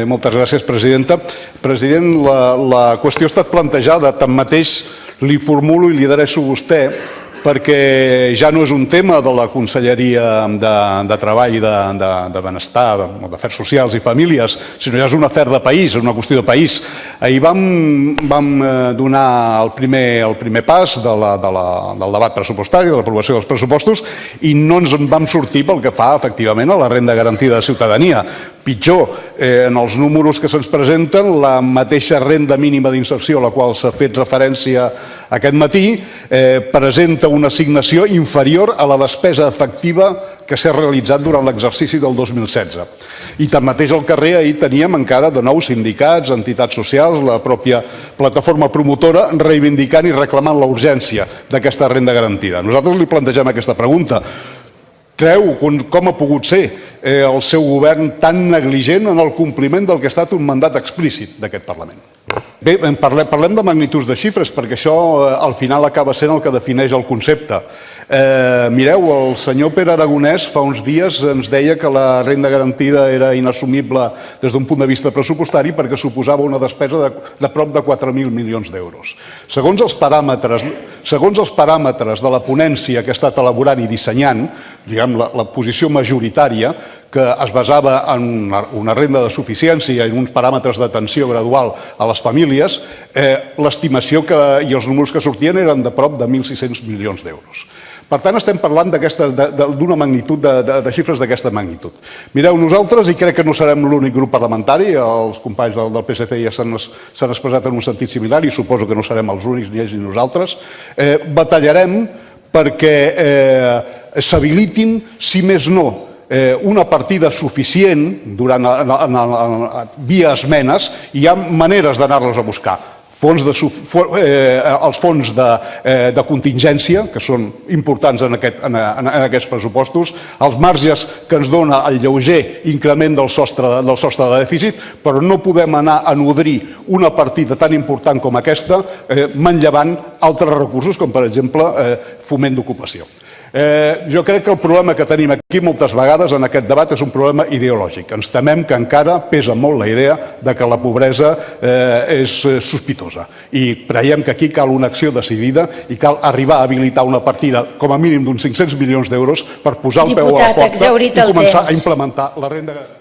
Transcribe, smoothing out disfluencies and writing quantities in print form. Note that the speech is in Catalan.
Moltes gràcies, presidenta. President, la qüestió ha estat plantejada, tanmateix li formulo i li adreço a vostè perquè ja no és un tema de la Conselleria de Treball i de Benestar, d'Afers Socials i Famílies, sinó ja és un afer de país, és una qüestió de país. Ahir vam donar el primer pas del debat pressupostari, de l'aprovació dels pressupostos, i no ens en vam sortir pel que fa, efectivament, a la renda garantida de ciutadania. Pitjor, en els números que se'ns presenten, la mateixa renda mínima d'inserció a la qual s'ha fet referència aquest matí presenta una assignació inferior a la despesa efectiva que s'ha realitzat durant l'exercici del 2016. I tanmateix al carrer ahir teníem encara de nous sindicats, entitats socials, la pròpia plataforma promotora reivindicant i reclamant la urgència d'aquesta renda garantida. Nosaltres li plantegem aquesta pregunta. Creu com ha pogut ser el seu govern tan negligent en el compliment del que ha estat un mandat explícit d'aquest Parlament? Bé, parlem de magnituds de xifres, perquè això al final acaba sent el que defineix el concepte. Mireu, el senyor Pere Aragonès fa uns dies ens deia que la renda garantida era inassumible des d'un punt de vista pressupostari perquè suposava una despesa de prop de 4.000 milions d'euros. Segons els paràmetres de la ponència que ha estat elaborant i dissenyant, diguem, la posició majoritària, que es basava en una renda de suficiència i en uns paràmetres d'atenció gradual a les famílies, l'estimació i els números que sortien eren de prop de 1.600 milions d'euros. Per tant, estem parlant d'una magnitud, de xifres d'aquesta magnitud. Mireu, nosaltres, i crec que no serem l'únic grup parlamentari, els companys del PSC ja s'han expressat en un sentit similar i suposo que no serem els únics, ni ells ni nosaltres, batallarem perquè s'habilitin, si més no, una partida suficient via esmenes, i hi ha maneres d'anar-los a buscar. Els fons de contingència, que són importants en aquests pressupostos, els marges que ens dona el lleuger increment del sostre de dèficit, però no podem anar a nodrir una partida tan important com aquesta manllevant altres recursos, com per exemple foment d'ocupació. Jo crec que el problema que tenim aquí moltes vegades en aquest debat és un problema ideològic. Ens temem que encara pesa molt la idea que la pobresa és sospitosa i creiem que aquí cal una acció decidida i cal arribar a habilitar una partida com a mínim d'uns 500 milions d'euros per posar el peu a la porta i començar a implementar la renda garantida.